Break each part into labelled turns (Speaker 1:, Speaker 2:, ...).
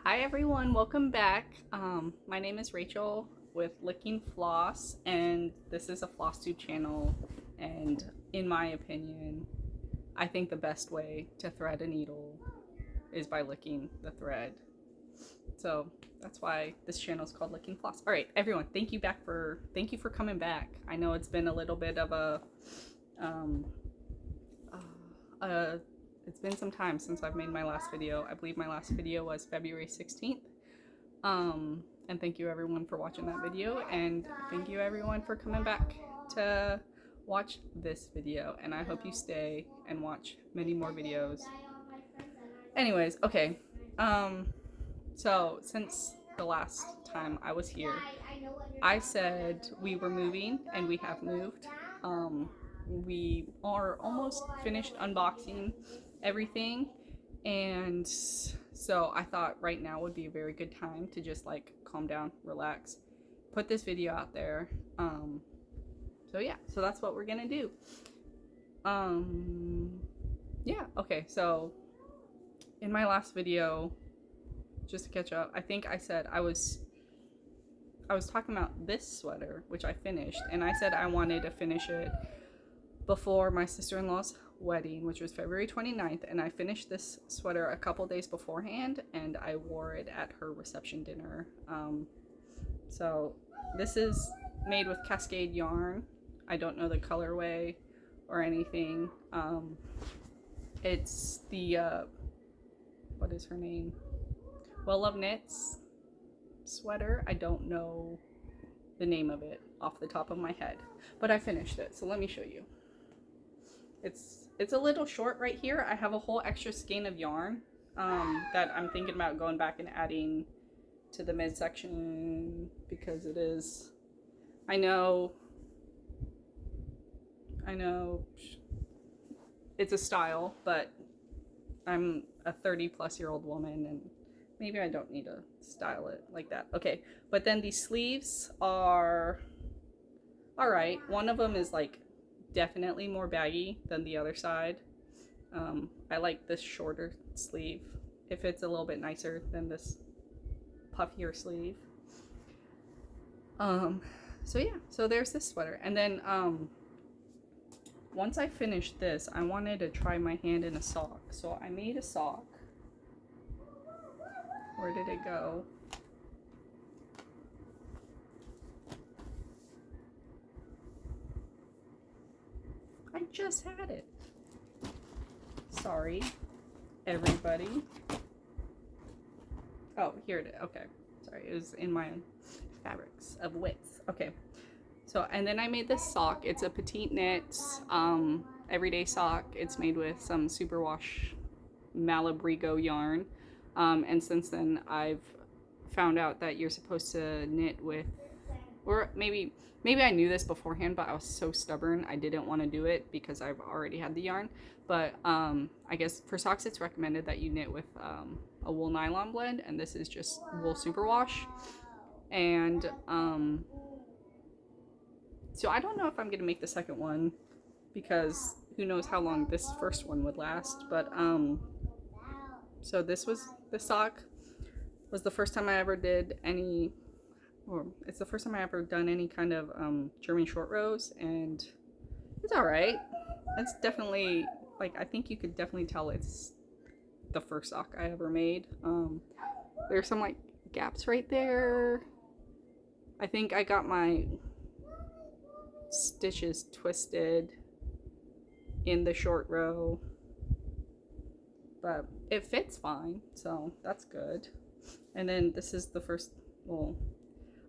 Speaker 1: Hi everyone, welcome back. My name is Rachel with Licking Floss, and this is a Flosstube channel. And in my opinion, I think the best way to thread a needle is by licking the thread. So that's why this channel is called Licking Floss. All right, everyone, thank you for coming back. I know it's been a little bit of it's been some time since I've made my last video. I believe my last video was February 16th. And thank you everyone for watching that video, and thank you everyone for coming back to watch this video, and I hope you stay and watch many more videos. Anyways, okay. So since the last time I was here, I said we were moving, and we have moved. We are almost finished unboxing everything, and so I thought right now would be a very good time to just like calm down, relax, put this video out there. So yeah, so that's what we're gonna do. Yeah, okay, so in my last video, just to catch up, I think I said I was talking about this sweater, which I finished, and I said I wanted to finish it before my sister-in-law's wedding, which was February 29th, and I finished this sweater a couple days beforehand, and I wore it at her reception dinner. So this is made with Cascade yarn. I don't know the colorway or anything. It's the what is her name? Well Love Knits sweater. I don't know the name of it off the top of my head, but I finished it, so let me show you. It's a little short right here. I have a whole extra skein of yarn that I'm thinking about going back and adding to the midsection, because it is, I know it's a style, but I'm a 30-plus-year-old woman, and maybe I don't need to style it like that. Okay, but then these sleeves are all right. One of them is like definitely more baggy than the other side. I like this shorter sleeve. It fits a little bit nicer than this puffier sleeve. So yeah, so there's this sweater. And then once I finished this, I wanted to try my hand in a sock. So I made a sock. Where did it go? I just had it. Sorry, everybody. Oh, here it is. Okay. Sorry, it was in my fabrics of wits. Okay. So, and then I made this sock. It's a petite knit, everyday sock. It's made with some superwash Malabrigo yarn. And since then, I've found out that you're supposed to knit with, or maybe I knew this beforehand, but I was so stubborn I didn't want to do it because I've already had the yarn. But I guess for socks it's recommended that you knit with a wool nylon blend, and this is just wool superwash. And so I don't know if I'm gonna make the second one, because who knows how long this first one would last. But so this sock was the first time I ever did any, or it's the first time I ever done any kind of German short rows, and it's all right. It's definitely, like, I think you could definitely tell it's the first sock I ever made. There's some like gaps right there. I think I got my stitches twisted in the short row, but it fits fine, so that's good. And then this is the first, well,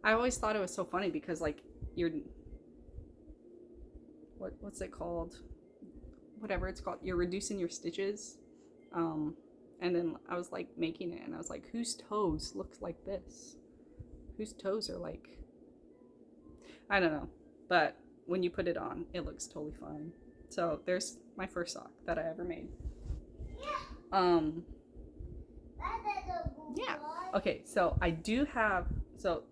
Speaker 1: I always thought it was so funny because like you're, what's it called? Whatever it's called, you're reducing your stitches. And then I was like making it, and I was like, whose toes looks like this? Whose toes are like, I don't know. But when you put it on, it looks totally fine. So there's my first sock that I ever made. Yeah. Okay, so I do have, so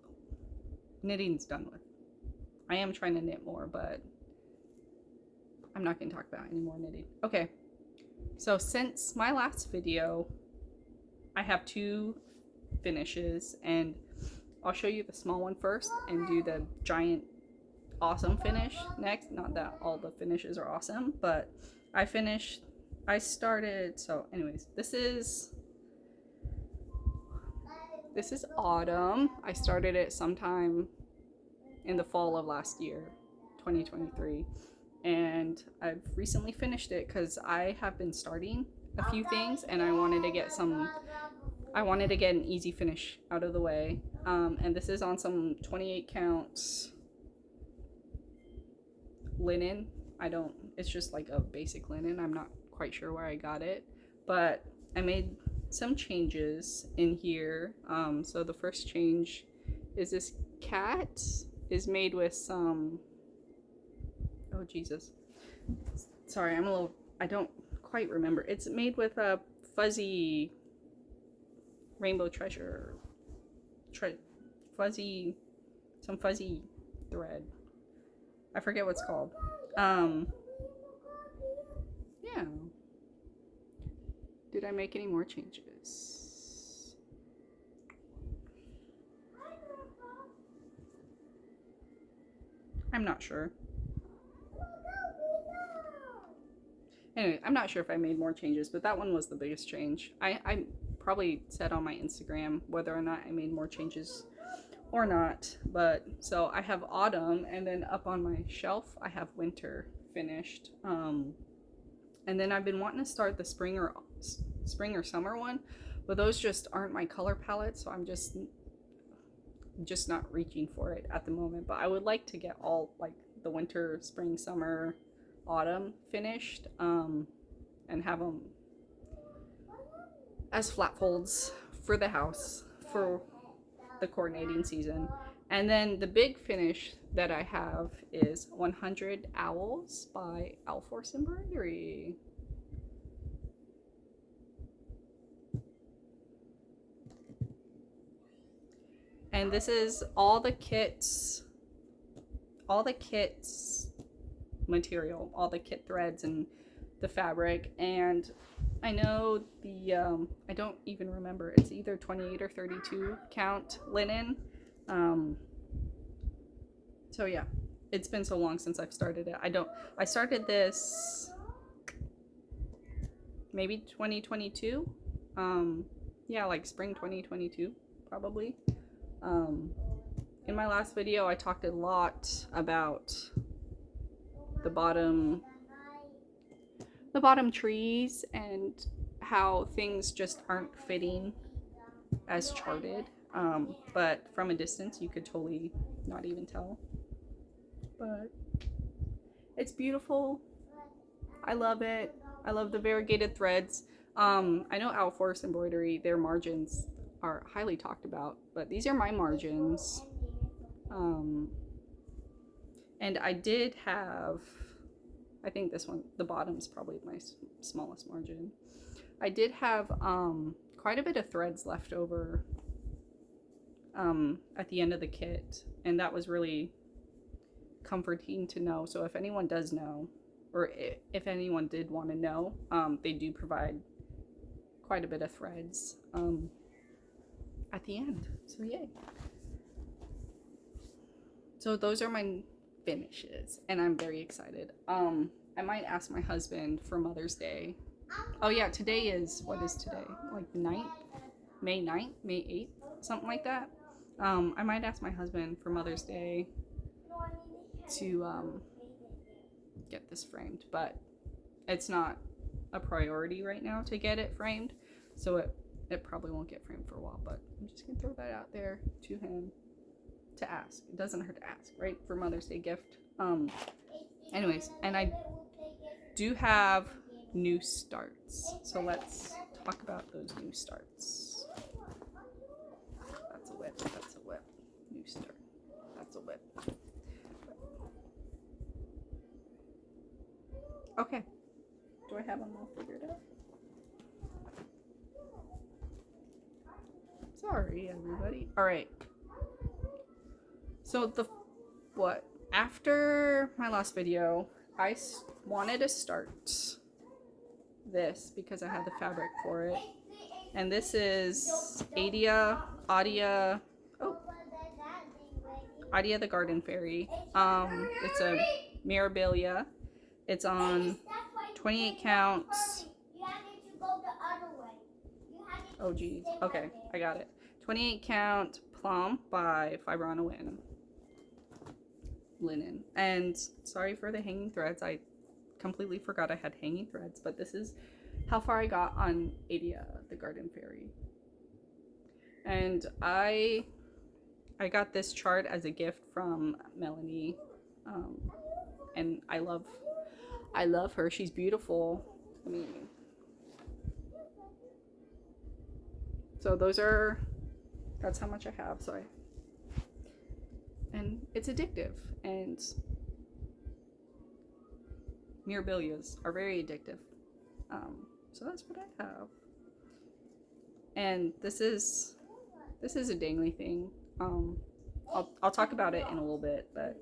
Speaker 1: knitting's done with. I am trying to knit more, but I'm not going to talk about any more knitting. Okay, so since my last video, I have two finishes, and I'll show you the small one first and do the giant awesome finish next. Not that all the finishes are awesome, but I started, so anyways, this is autumn. I started it sometime in the fall of last year, 2023, and I've recently finished it because I have been starting a few things and I wanted to get an easy finish out of the way. And this is on some 28 counts linen. It's just like a basic linen. I'm not quite sure where I got it, but I made some changes in here. So the first change is this cat is made with some, oh Jesus, sorry, I don't quite remember. It's made with a fuzzy rainbow treasure, fuzzy thread. I forget what's called. Yeah. Did I make any more changes? I'm not sure. Anyway, I'm not sure if I made more changes, but that one was the biggest change. I probably said on my Instagram whether or not I made more changes or not. But so I have autumn, and then up on my shelf I have winter finished. And then I've been wanting to start the spring or summer one, but those just aren't my color palette, so I'm just not reaching for it at the moment. But I would like to get all like the winter, spring, summer, autumn finished, and have them as flat folds for the house for the coordinating season. And then the big finish that I have is 100 Owls by Owl Force Embroidery. And this is all the kits material, all the kit threads and the fabric. And I know I don't even remember, it's either 28 or 32 count linen. So yeah, it's been so long since I've started it. I started this maybe 2022. Yeah, like spring 2022 probably. In my last video I talked a lot about the bottom trees and how things just aren't fitting as charted. But from a distance you could totally not even tell. But it's beautiful. I love it. I love the variegated threads. I know Owl Force Embroidery, their margins are highly talked about, but these are my margins. And I did have, I think this one, the bottom's probably my smallest margin. I did have quite a bit of threads left over at the end of the kit, and that was really comforting to know. So if anyone does know, or if anyone did want to know, they do provide quite a bit of threads at the end, so yay. So those are my finishes, and I'm very excited. I might ask my husband for Mother's Day. Oh yeah, today is, what is today? Like the 9th? May 9th? May 8th? Something like that. I might ask my husband for Mother's Day to get this framed, but it's not a priority right now to get it framed, so it probably won't get framed for a while, but I'm just gonna throw that out there to him to ask. It doesn't hurt to ask, right? For Mother's Day gift. Anyways, and I do have new starts, so let's talk about those new starts. That's a whip, that's a whip. New start, that's a whip. Okay, do I have them all figured out? Sorry, everybody. All right. So after my last video, I wanted to start this because I had the fabric for it, And this is Adia the Garden Fairy. It's a Mirabilia. It's on 28 counts. Oh geez. Okay, I got it. 28 count plum by Fiber on a Win linen. And sorry for the hanging threads. I completely forgot I had hanging threads, but this is how far I got on Adia the Garden Fairy. And I got this chart as a gift from Melanie, and I love her. She's beautiful. I mean, so that's how much I have. So and it's addictive, and Mirabilias are very addictive. So that's what I have. And this is a dangly thing. I'll talk about it in a little bit, but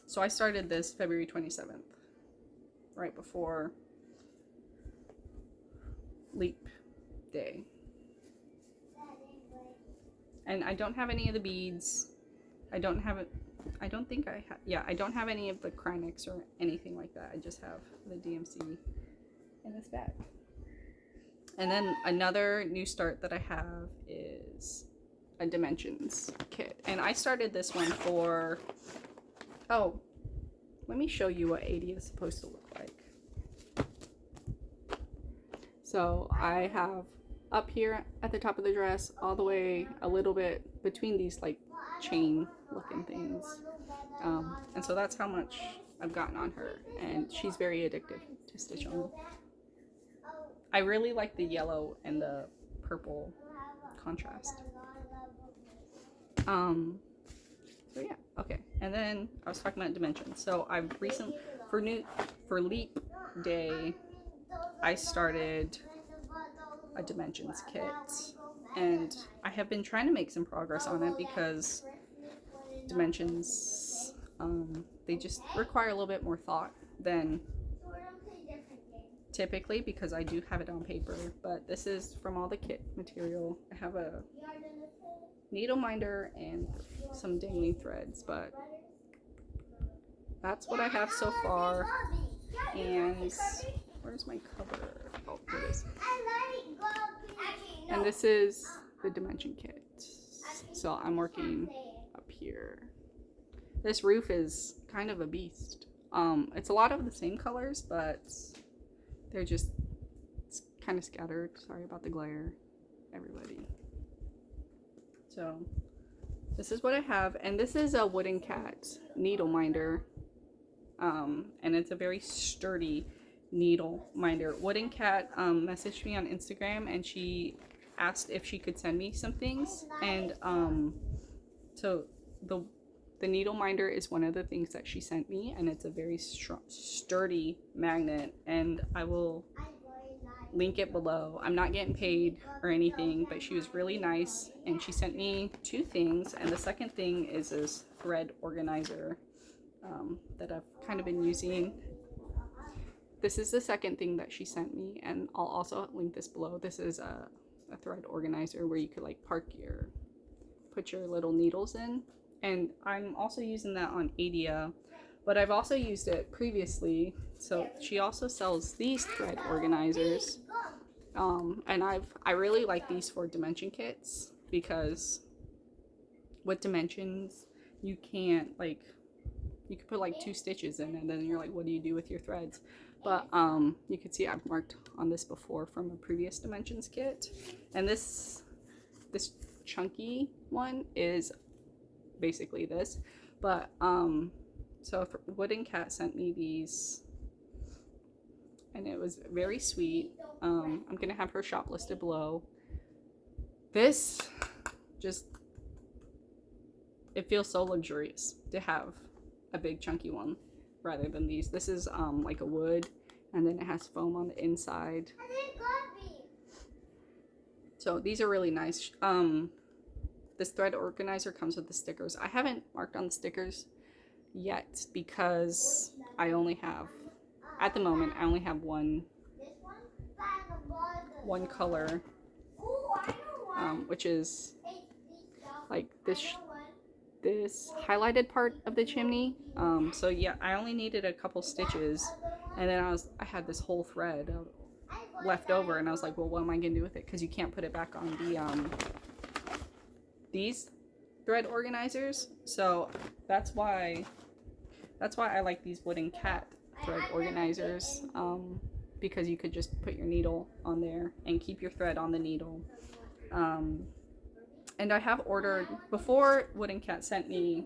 Speaker 1: so I started this February 27th, right before Leap Day. And I don't have any of the beads. I don't have any of the Krynics or anything like that. I just have the DMC in this bag. And then another new start that I have is a Dimensions kit. And I started this one for, oh, let me show you what Adia is supposed to look like. So I have up here at the top of the dress, all the way a little bit between these like chain looking things. And so that's how much I've gotten on her. And she's very addictive to stitch on. I really like the yellow and the purple contrast. So yeah, okay. And then I was talking about Dimensions. So I've recently, for Leap Day, I started a Dimensions kit, and I have been trying to make some progress on it because Dimensions, they just require a little bit more thought than typically, because I do have it on paper. But this is from all the kit material. I have a needle minder and some dangling threads, but that's what I have so far. And where's my cover? Oh, here it is. And this is the Dimension kit. So I'm working up here. This roof is kind of a beast. It's a lot of the same colors, but they're just kind of scattered. Sorry about the glare, everybody. So this is what I have, and this is a Wooden Cat needle minder, and it's a very sturdy needle minder. Wooden Cat messaged me on Instagram, and she asked if she could send me some things, and so the needle minder is one of the things that she sent me, and it's a very sturdy magnet, and I will link it below. I'm not getting paid or anything, but she was really nice, and she sent me two things. And the second thing is this thread organizer that I've kind of been using. This is the second thing that she sent me, and I'll also link this below. This is a thread organizer where you could like put your little needles in. And I'm also using that on Adia, but I've also used it previously. So she also sells these thread organizers, and I really like these for Dimension kits, because with Dimensions you can't, like, you could put like 2 stitches in, and then you're like, what do you do with your threads? But you can see I've marked on this before from a previous Dimensions kit, and this chunky one is basically this. But so Wooden Cat sent me these, and it was very sweet. I'm gonna have her shop listed below. This just, it feels so luxurious to have a big chunky one rather than these. This is like a wood, and then it has foam on the inside. So these are really nice. This thread organizer comes with the stickers. I haven't marked on the stickers yet because I only have, at the moment, I only have one one color, which is like this highlighted part of the chimney. So yeah, I only needed a couple stitches, and then I had this whole thread left over, and I was like, well, what am I gonna do with it? Because you can't put it back on the these thread organizers. So that's why I like these wooden cat thread organizers, because you could just put your needle on there and keep your thread on the needle. And I have ordered, before Wooden Cat sent me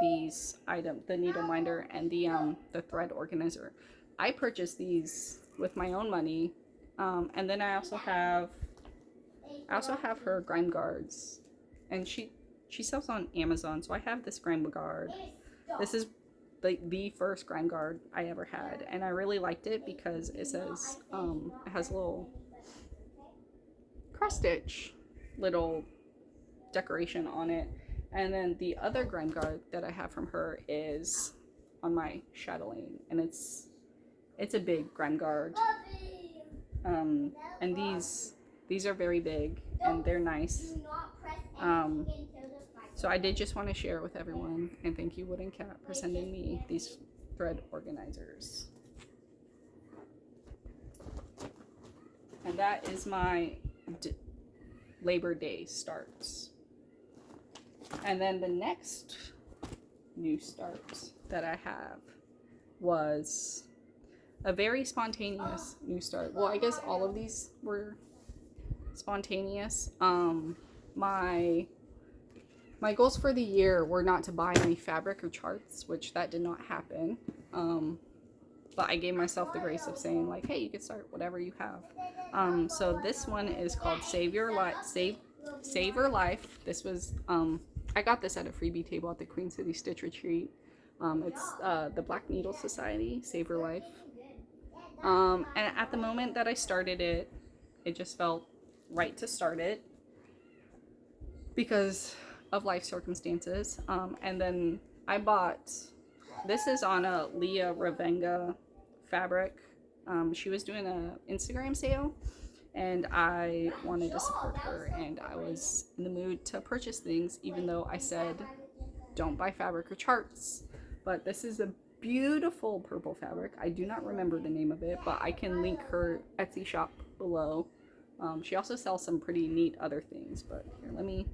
Speaker 1: these items, the needle minder and the thread organizer, I purchased these with my own money. And then I also have her grime guards, and she sells on Amazon. So I have this grime guard. This is the first grime guard I ever had, and I really liked it because it says it has a little cross stitch little decoration on it. And then the other grime guard that I have from her is on my chatelaine, and it's a big grime guard. And these are very big and they're nice. So I did just want to share with everyone, and thank you Wooden Cat for sending me these thread organizers. And that is my Labor Day starts. And then the next new start that I have was a very spontaneous new start. Well, I guess all of these were spontaneous. My goals for the year were not to buy any fabric or charts, which that did not happen. But I gave myself the grace of saying, like, hey, you can start whatever you have. So this one is called Save Your Life. This was, I got this at a freebie table at the Queen City Stitch Retreat. It's the Black Needle Society, Save Your Life. And at the moment that I started it, it just felt right to start it because of life circumstances. And then I bought, this is on a Lea Ravenga fabric. She was doing an Instagram sale, and I wanted to support her, and I was in the mood to purchase things, even though I said don't buy fabric or charts. But this is a beautiful purple fabric. I do not remember the name of it, but I can link her Etsy shop below. She also sells some pretty neat other things, but here, let me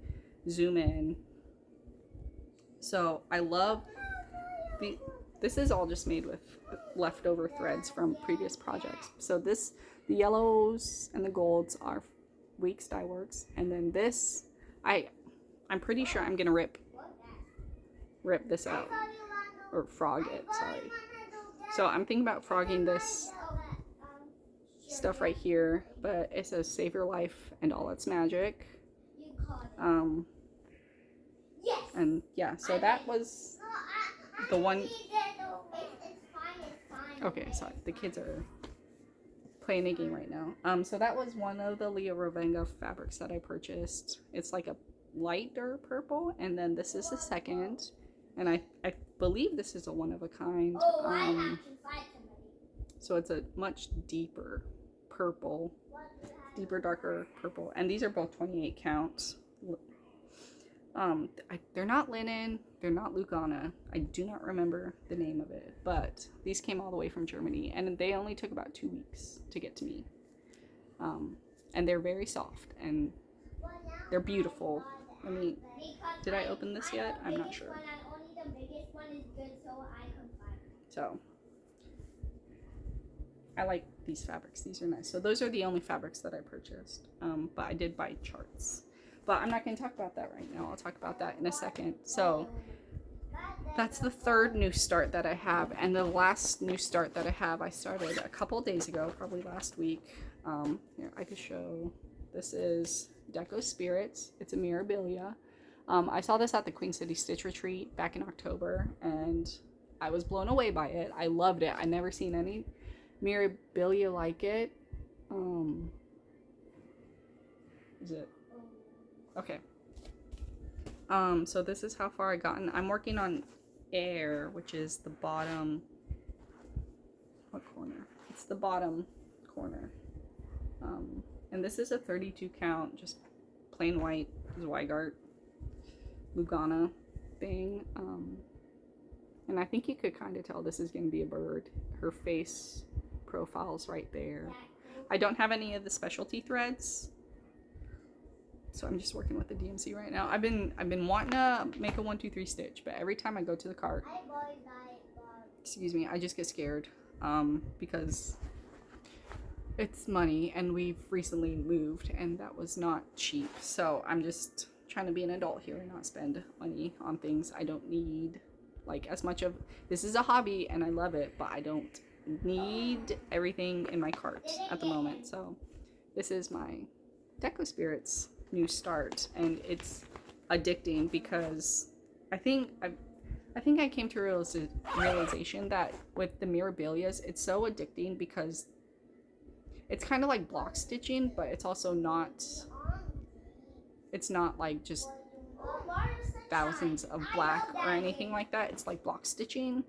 Speaker 1: zoom in. So I love this is all just made with leftover threads from previous projects. So the yellows and the golds are Weeks Dye Works, and then this I'm pretty sure I'm gonna rip this out, or frog it, sorry. So I'm thinking about frogging this stuff right here, but it says Save Your Life and All Its Magic. And yeah, so that was the one. Okay, sorry, the kids are playing a game right now. So that was one of the Lea Ravenga fabrics that I purchased. It's like a lighter purple, and then this is the second, and I believe this is a one of a kind. So it's a much deeper purple, darker purple, and these are both 28 counts. They're not linen, they're not Lugana. I do not remember the name of it, but these came all the way from Germany, and they only took about 2 weeks to get to me. And they're very soft, and they're beautiful. I mean, did I open this yet? I'm not sure. So, I like these fabrics. These are nice. So those are the only fabrics that I purchased, but I did buy charts. But I'm not going to talk about that right now. I'll talk about that in a second. So that's the third new start that I have. And the last new start that I have, I started a couple days ago, probably last week. Here, I could show. This is Deco Spirits. It's a Mirabilia. I saw this at the Queen City Stitch Retreat back in October, and I was blown away by it. I loved it. I'd never seen any Mirabilia like it. Is it? Okay. So this is how far I've gotten. I'm working on Air, which is the bottom. What corner? It's the bottom corner. And And this is a 32 count, just plain white Zweigart Lugana thing. And I think you could kind of tell this is going to be a bird. Her face profile's right there. I don't have any of the specialty threads, so I'm just working with the DMC right now. I've been wanting to make a 1, 2, 3 stitch, but every time I go to the cart, excuse me, I just get scared because it's money, and we've recently moved, and that was not cheap. So I'm just trying to be an adult here and not spend money on things I don't need. Like, as much of this is a hobby and I love it, but I don't need everything in my cart at the moment. So this is my Deco Spirits new start, and it's addicting because I think I came to realization that with the Mirabilias, it's so addicting because it's kind of like block stitching, but it's also not, it's not like just thousands of black or anything like that. It's like block stitching,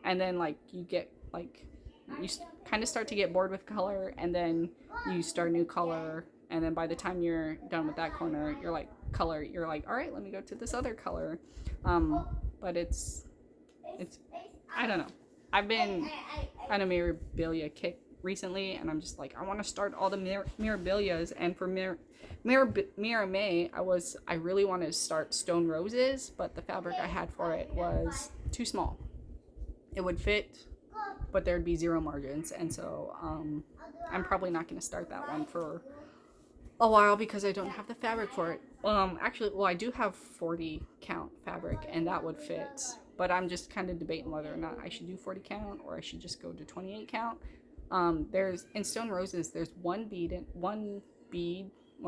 Speaker 1: and then like you get like, you kind of start to get bored with color, and then you start a new color, and then by the time you're done with that corner, you're like you're like, all right, let me go to this other color. But it's I don't know, I've been on a Mirabilia kick recently, and I'm just like, I want to start all the Mirabilias. And for Mira May, I really wanted to start Stone Roses, but the fabric I had for it was too small. It would fit, but there'd be zero margins, and so I'm probably not going to start that one for a while because I don't have the fabric for it. Actually, well, I do have 40 count fabric, and that would fit, but I'm just kind of debating whether or not I should do 40 count or I should just go to 28 count. There's, in Stone Roses, there's one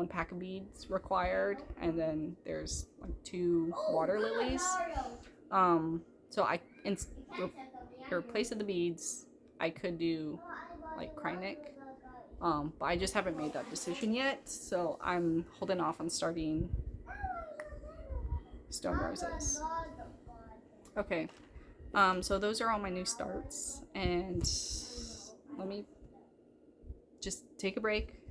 Speaker 1: pack of beads required, and then there's like 2 water lilies. So in place of the beads, I could do like Krynic, but I just haven't made that decision yet, so I'm holding off on starting Stone Roses. Okay, so those are all my new starts, and let me just take a break.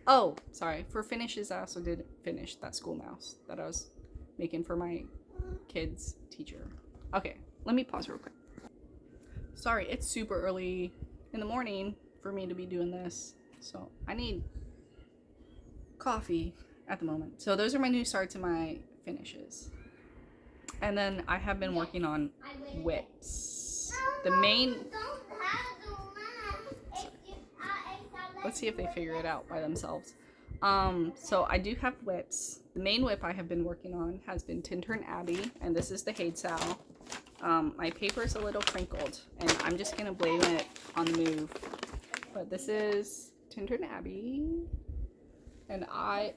Speaker 1: Oh, sorry, for finishes, I also did finish that school mouse that I was making for my kids' teacher. Okay, let me pause real quick. Sorry, it's super early in the morning for me to be doing this, so I need coffee at the moment. So those are my new starts and my finishes. And then I have been working on whips. The main... Let's see if they figure it out by themselves. So I do have whips. The main whip I have been working on has been Tintern Abbey, and this is the Haidsow. My paper is a little crinkled, and I'm just gonna blame it on the move. But this is Tintern Abbey, and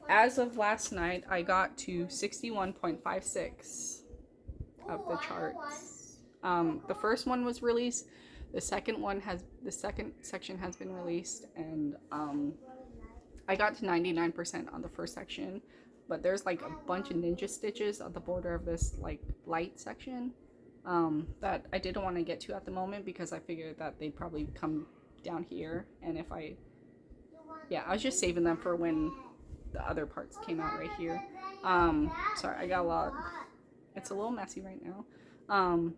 Speaker 1: as of last night, I got to 61.56 of the charts. The first one was released. The second section has been released, and I got to 99% on the first section, but there's like a bunch of ninja stitches at the border of this like light section that I didn't want to get to at the moment because I figured that they'd probably come down here, and if I was just saving them for when the other parts came out right here. Sorry, I got a lot. It's a little messy right now.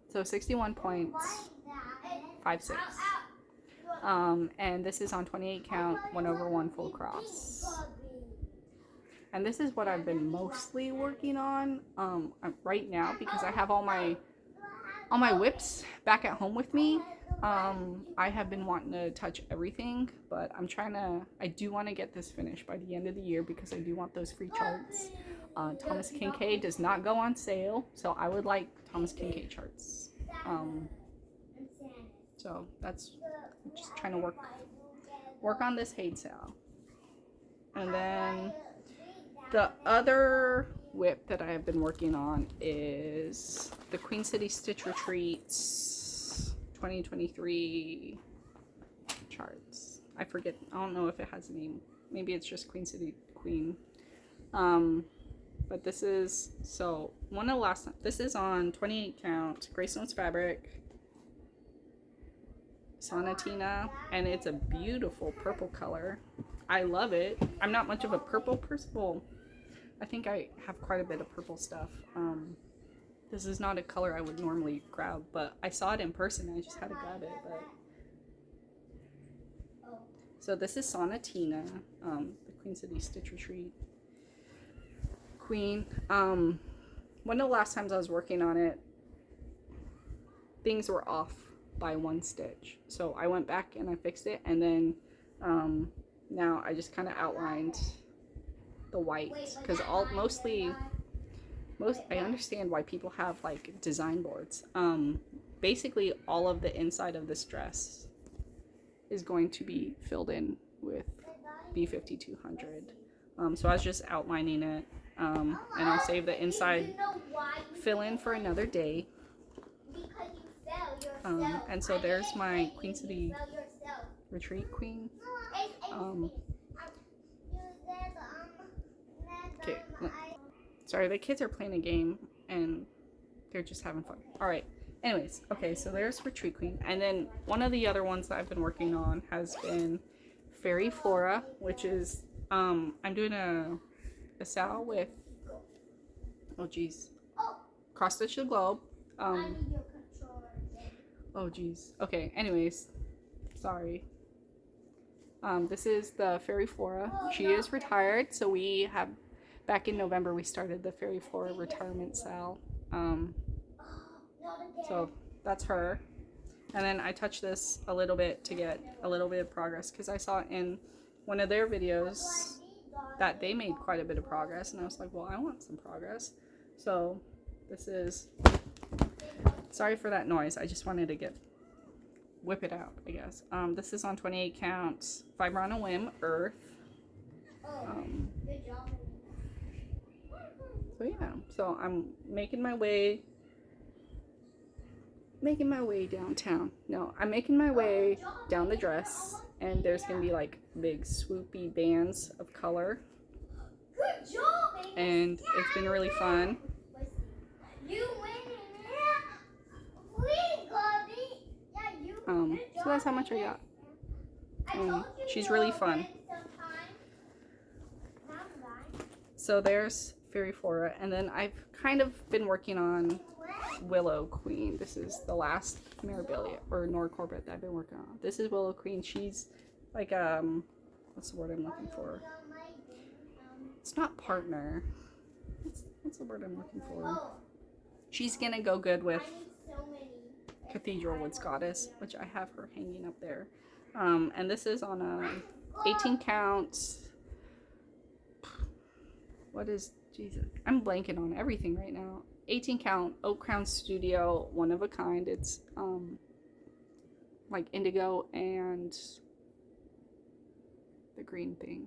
Speaker 1: So 61.56. And this is on 28 count, 1/1 full cross. And this is what I've been mostly working on right now because I have all my whips back at home with me. I have been wanting to touch everything, but I do want to get this finished by the end of the year because I do want those free charts. Thomas Kincaid does not go on sale, so I would like Thomas Kincaid charts. So that's just trying to work on this Haidsow. And then the other whip that I have been working on is the Queen City Stitch Retreats 2023 charts. I forget, I don't know if it has a name. Maybe it's just Queen City Queen. But this is, so one of the last, this is on 28 count Greystones fabric. Sonatina, and it's a beautiful purple color. I love it. I'm not much of a purple person. Well, I think I have quite a bit of purple stuff. This is not a color I would normally grab, but I saw it in person and I just had to grab it. But so this is Sonatina, the Queen City Stitch Retreat Queen. One of the last times I was working on it, things were off by one stitch, so I went back and I fixed it, and then now I just kind of outlined the white, because I understand why people have like design boards. Basically all of the inside of this dress is going to be filled in with B5200. So I was just outlining it, and I'll save the inside fill in for another day. And so there's my Queen City Retreat Queen. Okay, sorry, the kids are playing a game and they're just having fun. Alright, anyways, okay, so there's Retreat Queen. And then one of the other ones that I've been working on has been Fairy Flora, which is, I'm doing a sal with, oh geez, Cross Stitch the Globe. Oh geez. Okay, anyways, sorry. This is the Fairy Flora. She is retired, so we have, back in November we started the Fairy Flora retirement sale. So that's her. And then I touched this a little bit to get a little bit of progress, because I saw in one of their videos that they made quite a bit of progress, and I was like, well, I want some progress. So this is, sorry for that noise, I just wanted to whip it out, I guess. This is on 28 counts, Fiber on a Whim, Earth. So yeah, so I'm making my way downtown. No, I'm making my way down the dress, and there's gonna be like big swoopy bands of color. And it's been really fun. So that's how much I got. She's really fun. So there's Fairy Flora, and then I've kind of been working on Willow Queen. This is the last Mirabilia or Norcorbit that I've been working on. This is Willow Queen. She's like what's the word I'm looking for? It's not partner. What's the word I'm looking for? She's gonna go good with Cathedral Woods Goddess, which I have her hanging up there. And this is on a 18 counts. What is, Jesus, I'm blanking on everything right now. 18 count Oak Crown Studio, one of a kind. It's like indigo and the green thing.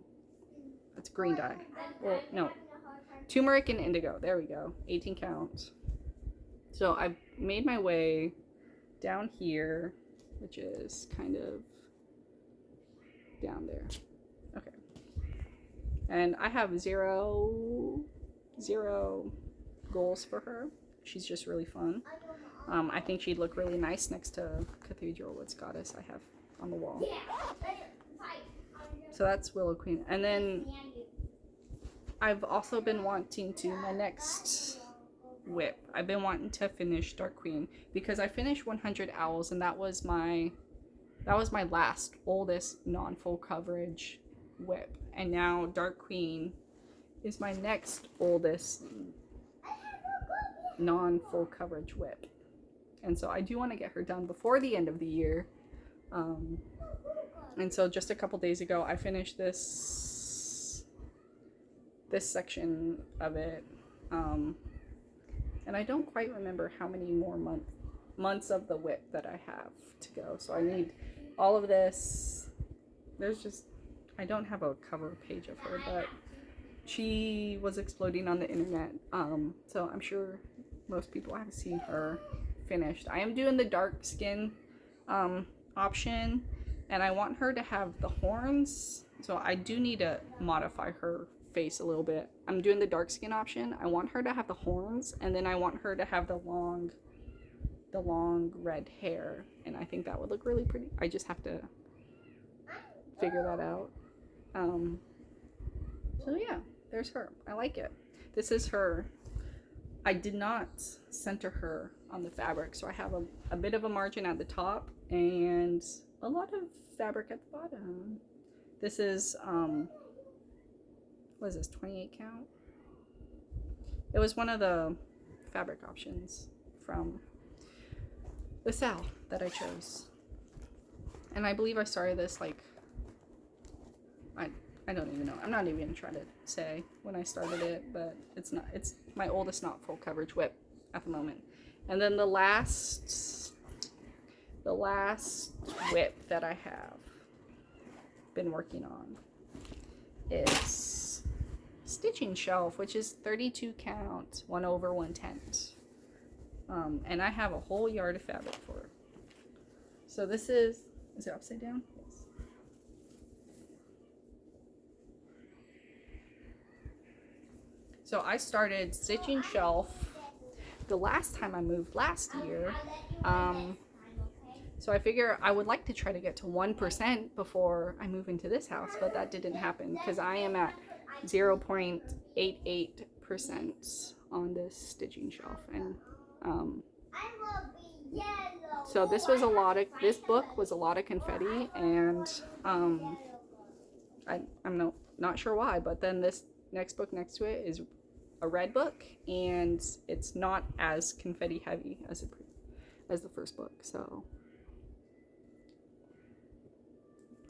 Speaker 1: It's green dye. Well, no, turmeric and indigo. There we go. 18 counts. So I've made my way down here, which is kind of down there. Okay. And I have zero goals for her. She's just really fun. I think she'd look really nice next to Cathedral Woods Goddess I have on the wall. So that's Willow Queen. And then I've also been wanting to, my next whip, I've been wanting to finish Dark Queen, because I finished 100 Owls, and that was my last oldest non-full coverage whip. And now Dark Queen is my next oldest non-full coverage whip. And so I do want to get her done before the end of the year. And so just a couple days ago I finished this section of it. And I don't quite remember how many more months of the whip that I have to go. So I need all of this. I don't have a cover page of her, but she was exploding on the internet. So I'm sure most people have seen her finished. I am doing the dark skin option, and I want her to have the horns. So I do need to modify her face a little bit. I'm doing the dark skin option. I want her to have the horns, and then I want her to have the long the long red hair, and I think that would look really pretty. I just have to figure that out. So yeah, there's her. I like it. This is her. I did not center her on the fabric, so I have a bit of a margin at the top and a lot of fabric at the bottom. This is what is this, 28 count? It was one of the fabric options from the sale that I chose. And I believe I started this like, I don't even know. I'm not even gonna try to say when I started it, but it's my oldest not full coverage whip at the moment. And then the last whip that I have been working on is stitching shelf, which is 32 count, 1/110. And I have a whole yard of fabric for it. So this is it upside down? Yes. So I started stitching shelf the last time I moved last year. So I figure I would like to try to get to 1% before I move into this house, but that didn't happen because I am at 0.88% on this stitching shelf. And so this book was a lot of confetti, and I'm not sure why, but then this next book next to it is a red book, and it's not as confetti heavy as the first book. So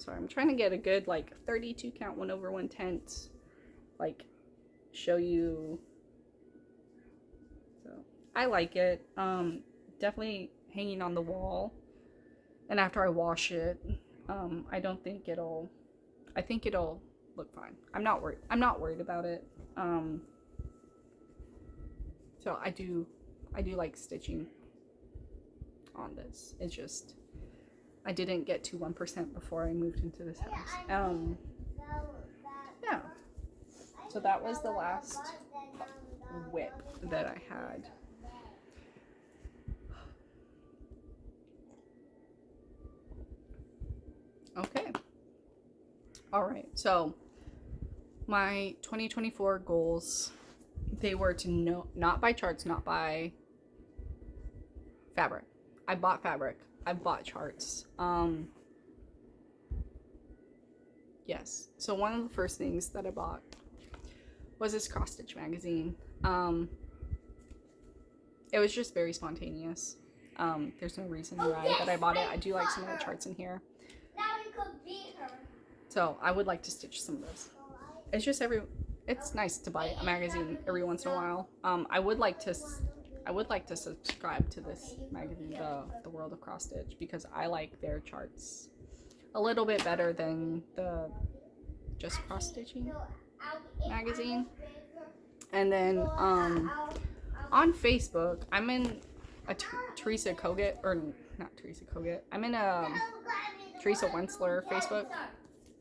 Speaker 1: I'm trying to get a good like 32 count 1/110, like show you. So I like it. Definitely hanging on the wall, and after I wash it, I don't think I think it'll look fine. I'm not worried about it. So I do like stitching on this. It's just I didn't get to 1% before I moved into this house. Yeah. So that was the last whip that I had. Okay. All right. So my 2024 goals, they were to not buy charts, not buy fabric. I bought fabric. I bought charts. Yes. So one of the first things that I bought was this cross stitch magazine. It was just very spontaneous. There's no reason why that I bought it. I do like some of the charts in here. So I would like to stitch some of those. It's just it's nice to buy a magazine every once in a while. I would like to subscribe to this magazine, the World of Cross Stitch, because I like their charts a little bit better than the Just Cross Stitching magazine. And then on Facebook, I'm in a Teresa Kogut, or not Teresa Kogut. I'm in a Teresa Wensler Facebook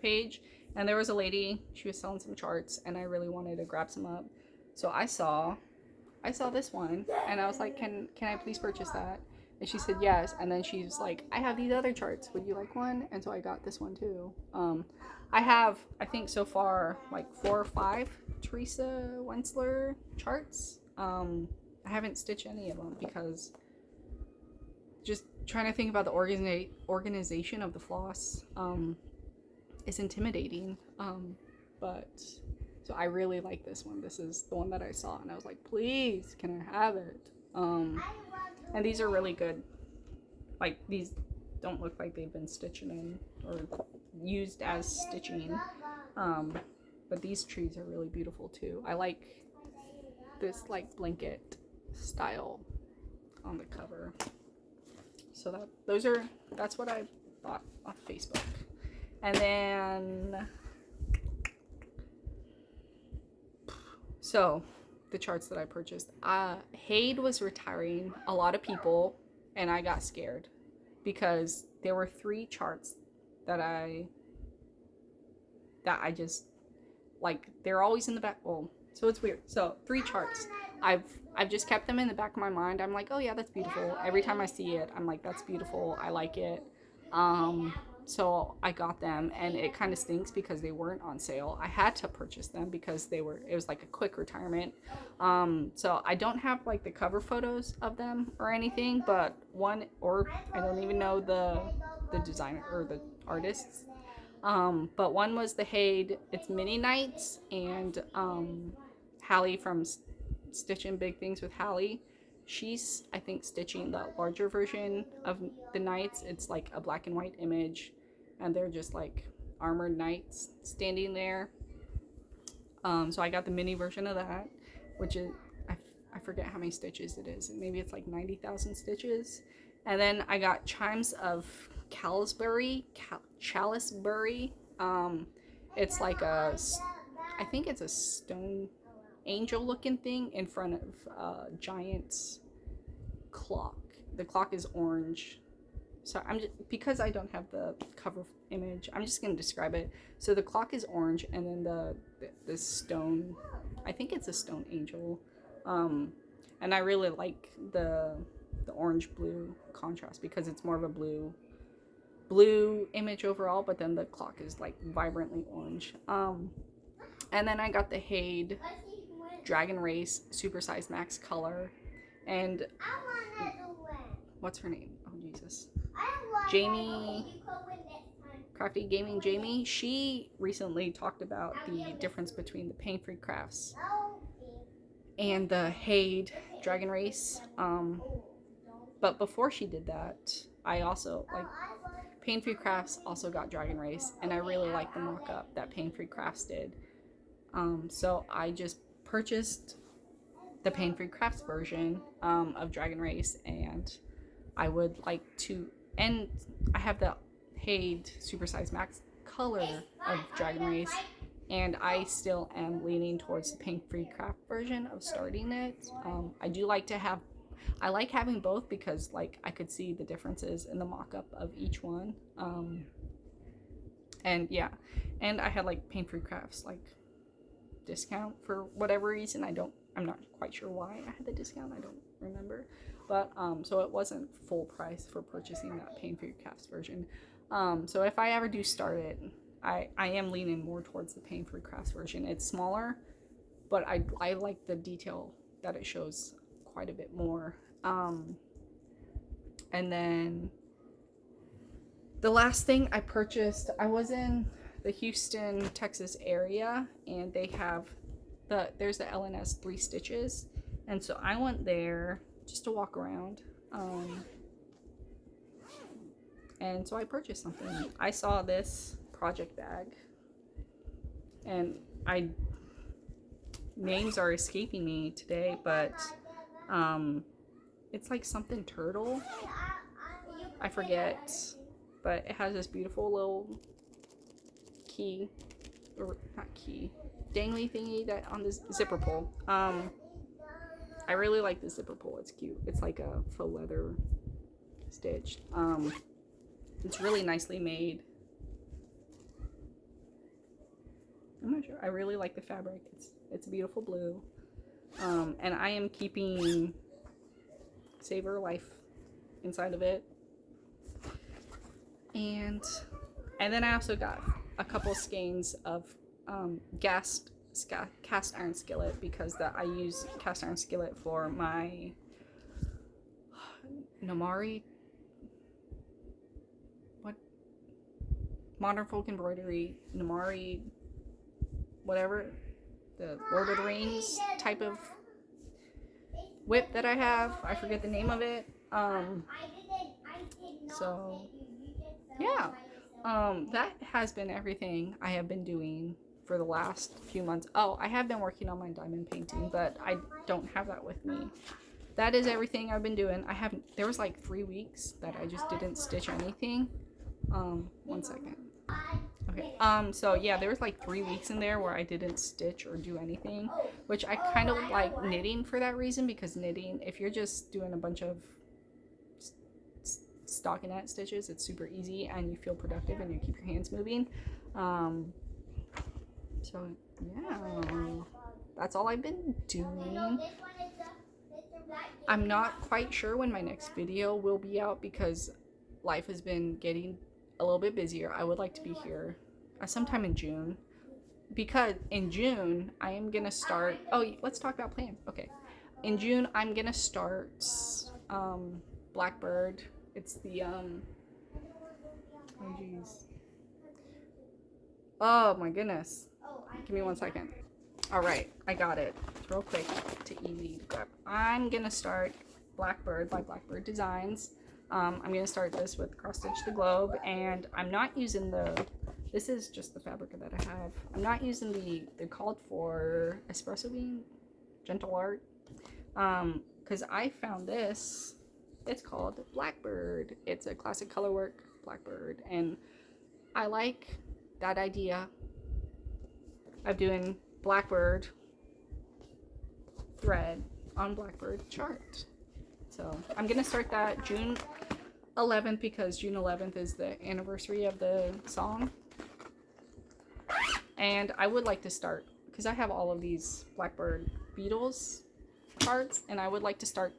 Speaker 1: page, and there was a lady, she was selling some charts, and I really wanted to grab some up. So I saw this one, and I was like, can I please purchase that? And she said yes. And then she's like, I have these other charts, would you like one? And so I got this one too. I have, I think so far, like 4 or 5 Teresa Wensler charts. I haven't stitched any of them because just trying to think about the organization of the floss is intimidating. But so I really like this one. This is the one that I saw, and I was like, please, can I have it? And these are really good. Like, these don't look like they've been stitching in or used as stitching. But these trees are really beautiful too. I like this like blanket style on the cover. So that's what I bought off Facebook. And then so the charts that I purchased, Haid was retiring a lot of people, and I got scared because there were 3 charts that I just like, they're always in the back. Well, so it's weird. So 3 charts I've just kept them in the back of my mind. I'm like, oh yeah, that's beautiful. Every time I see it, I'm like, that's beautiful. I like it. So I got them, and it kind of stinks because they weren't on sale. I had to purchase them because it was like a quick retirement. So I don't have like the cover photos of them or anything, but I don't even know the designer or the artists. But one was the Haid, it's Mini Nights, and Hallie from Stitching Big Things with Hallie. She's, I think, stitching the larger version of the knights. It's like a black and white image, and they're just like armored knights standing there. So I got the mini version of that, which is, I forget how many stitches it is. Maybe it's like 90,000 stitches. And then I got Chimes of Chaliceberry. It's like I think it's a stone angel looking thing in front of a giant's clock. The clock is orange. So because I don't have the cover image, I'm just going to describe it. So the clock is orange, and then the stone, I think it's a stone angel. And I really like the orange blue contrast because it's more of a blue image overall, but then the clock is like vibrantly orange. And then I got the Haid Dragon Race Supersize Max Color, and what's her name? Oh Jesus, Jamie, Crafty Gaming Jamie. She recently talked about the difference between the Pain Free Crafts and the Haid Dragon Race. But before she did that, I also like Pain Free Crafts also got Dragon Race, and I really like the mock-up that Pain Free Crafts did. So I just purchased the Pain Free Crafts version of Dragon Race, and I would like to, and I have the Haid Supersize Max Color of Dragon Race, and I still am leaning towards the Pain Free Craft version of starting it. I like having both because like I could see the differences in the mock-up of each one. And yeah, and I had like Pain Free Crafts like discount for whatever reason. I'm not quite sure why I had the discount. I don't remember, but so it wasn't full price for purchasing that Pain Free Crafts version. So if I ever do start it, I am leaning more towards the Pain Free Crafts version. It's smaller, but I like the detail that it shows quite a bit more. And then the last thing I purchased, I was in the Houston, Texas area, and they have there's the LNS 3 stitches, and so I went there just to walk around, and so I purchased something. I saw this project bag, and names are escaping me today, but it's like something turtle, I forget, but it has this beautiful little key, or not key, dangly thingy that on this zipper pull. I really like the zipper pull. It's cute. It's like a faux leather stitch. It's really nicely made. I'm not sure. I really like the fabric. It's a beautiful blue. And I am keeping Save Her Life inside of it. And then I also got a couple skeins of cast iron skillet, because I use cast iron skillet for my Nomari, Modern Folk Embroidery, Nomari, whatever, the Lord of the Rings type of whip that I have. I forget the name of it. So yeah, that has been everything I have been doing for the last few months. Oh, I have been working on my diamond painting, but I don't have that with me. That is everything I've been doing. There was like 3 weeks that I just didn't stitch anything. 1 second. Okay, so yeah, there was like 3 weeks in there where I didn't stitch or do anything, which I kind of like knitting for that reason, because knitting, if you're just doing a bunch of stockinette stitches, it's super easy and you feel productive and you keep your hands moving. So yeah, that's all I've been doing. I'm not quite sure when my next video will be out because life has been getting a little bit busier. I would like to be here sometime in June, because in June I am gonna start. Oh, let's talk about plans. Okay, in June I'm gonna start Blackbird. It's the oh geez. Oh my goodness. Give me 1 second. All right, I got it. It's real quick to easy to grab. I'm gonna start Blackbird by Blackbird Designs. I'm gonna start this with Cross Stitch the Globe, and I'm not using the. This is just the fabric that I have. I'm not using the called for espresso bean gentle art, because I found this. It's called Blackbird. It's a classic colorwork Blackbird, and I like that idea of doing Blackbird thread on Blackbird chart. So I'm gonna start that June 11th because June 11th is the anniversary of the song. And I would like to start, because I have all of these Blackbird Beetles cards, and I would like to start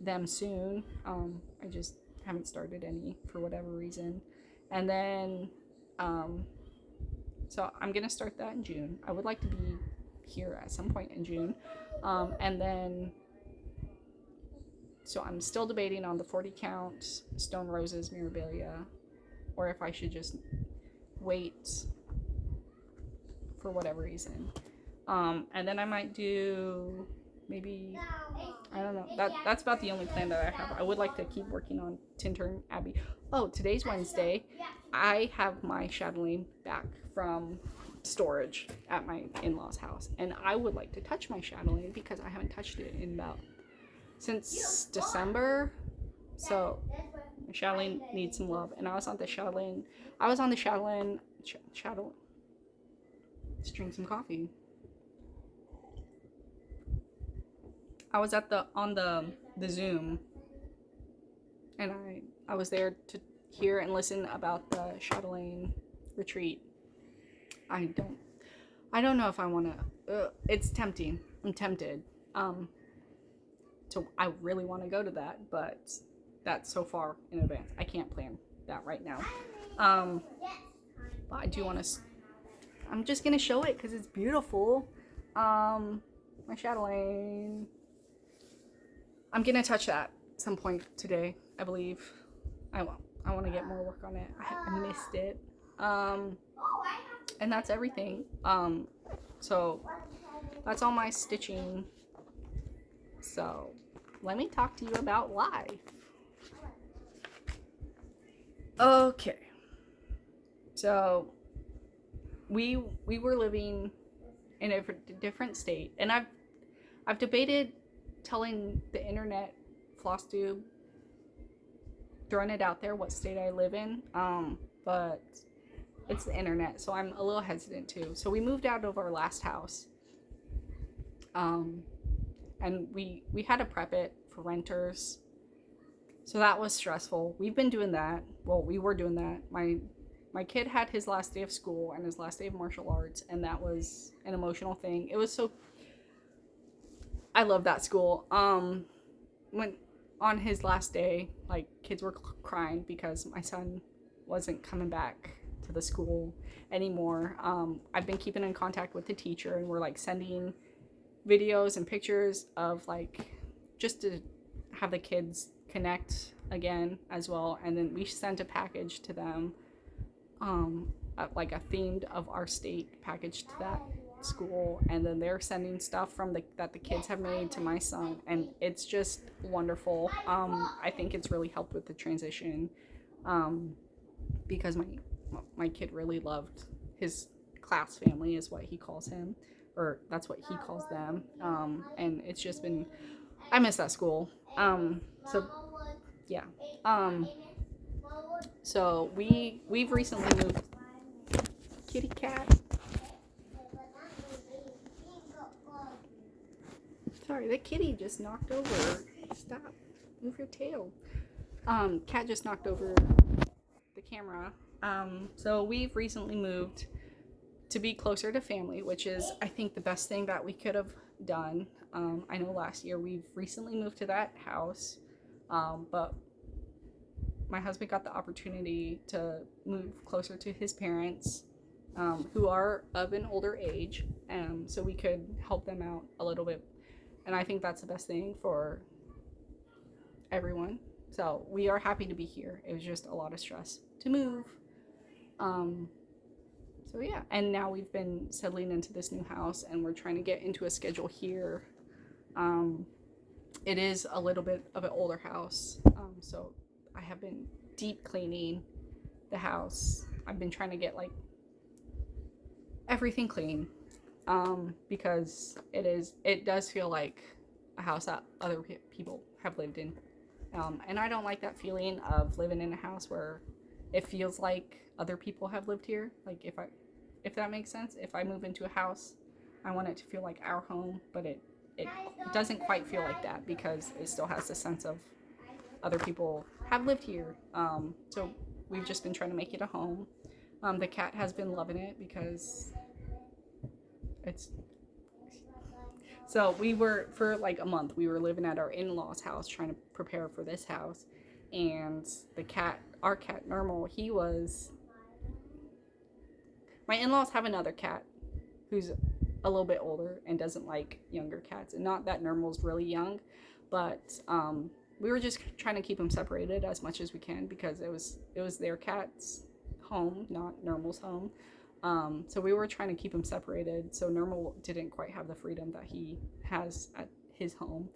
Speaker 1: them soon. I just haven't started any for whatever reason. And then, so I'm going to start that in June. I would like to be here at some point in June. And then, so I'm still debating on the 40 count Stone Roses Mirabilia, or if I should just wait for whatever reason. And then I might do maybe, I don't know, that's about the only plan that I have. I would like to keep working on Tintern Abbey. Oh, today's Wednesday. I have my chatelaine back from storage at my in-laws house, and I would like to touch my chatelaine because I haven't touched it in about since December. So my chatelaine needs some love, and I was on the chatelaine let's drink some coffee. I was on the Zoom, and I was there to hear and listen about the chatelaine retreat. I don't know if I want to. It's tempting. I'm tempted. So I really want to go to that, but that's so far in advance. I can't plan that right now. But I do want to. I'm just gonna show it because it's beautiful. My chatelaine. I'm gonna touch that at some point today, I believe. I want to get more work on it. I missed it. And that's everything. So that's all my stitching. So let me talk to you about life. Okay. So we were living in a different state, and I've debated telling the internet, Flosstube, throwing it out there what state I live in, but it's the internet, so I'm a little hesitant too. So we moved out of our last house, and we had to prep it for renters, so that was stressful. We've been doing that. Well, we were doing that. My kid had his last day of school and his last day of martial arts, and that was an emotional thing. It was so, I love that school. When on his last day, like, kids were crying because my son wasn't coming back to the school anymore. I've been keeping in contact with the teacher, and we're like sending videos and pictures of, like, just to have the kids connect again as well. And then we sent a package to them, like a themed of our state package to that school, and then they're sending stuff from that the kids have made to my son, and it's just wonderful. I think it's really helped with the transition, because my kid really loved his class family, is what he calls him, or that's what he calls them, and it's just been, I miss that school. So yeah, so we've recently moved. Kitty cat. Sorry, the kitty just knocked over. Stop. Move your tail. Cat just knocked over the camera. So we've recently moved to be closer to family, which is, I think, the best thing that we could have done. I know last year we've recently moved to that house, but my husband got the opportunity to move closer to his parents, who are of an older age, so we could help them out a little bit. And I think that's the best thing for everyone. So we are happy to be here. It was just a lot of stress to move. So yeah, and now we've been settling into this new house and we're trying to get into a schedule here. It is a little bit of an older house, so I have been deep cleaning the house. I've been trying to get like everything clean, because it does feel like a house that other people have lived in, and I don't like that feeling of living in a house where it feels like other people have lived here. Like if that makes sense. If I move into a house, I want it to feel like our home, but it doesn't quite feel like that because it still has the sense of other people have lived here. So we've just been trying to make it a home. The cat has been loving it because it's... So we were, for like a month, we were living at our in-laws' house trying to prepare for this house. And the cat, our cat, Normal, he was... My in-laws have another cat who's a little bit older and doesn't like younger cats. And not that Normal's really young, but we were just trying to keep them separated as much as we can because it was their cat's home, not Normal's home. So we were trying to keep them separated so Normal didn't quite have the freedom that he has at his home.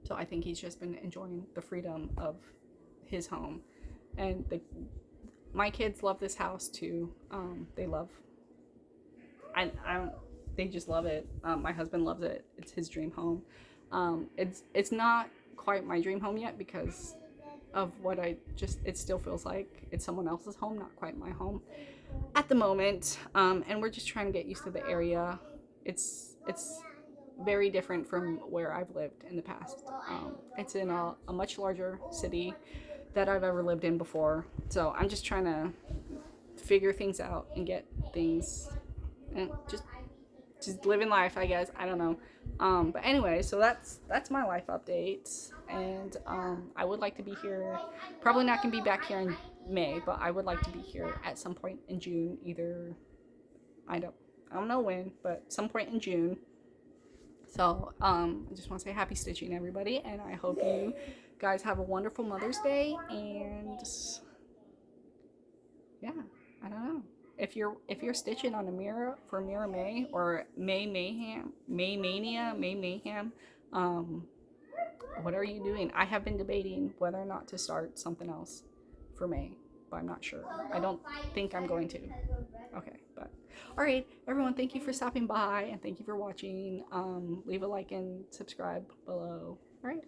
Speaker 1: So I think he's just been enjoying the freedom of his home. And my kids love this house too. They just love it. My husband loves it. It's his dream home. It's not quite my dream home yet because of what it still feels like it's someone else's home, not quite my home at the moment. And we're just trying to get used to the area. It's very different from where I've lived in the past. It's in a much larger city that I've ever lived in before. So I'm just trying to figure things out and get things and just living life, I guess. I don't know. But anyway, so that's my life update. And I would like to be here. Probably not gonna be back here in May, but I would like to be here at some point in June. Either I don't know when, but some point in June. So I just want to say happy stitching, everybody, and I hope you guys have a wonderful Mother's Day. And yeah, I don't know. If you're stitching on a mirror for Mirror May or May Mayhem, May Mania, May Mayhem, what are you doing? I have been debating whether or not to start something else for May, but I'm not sure. I don't think I'm going to. Okay, but all right, everyone, thank you for stopping by and thank you for watching. Leave a like and subscribe below. All right.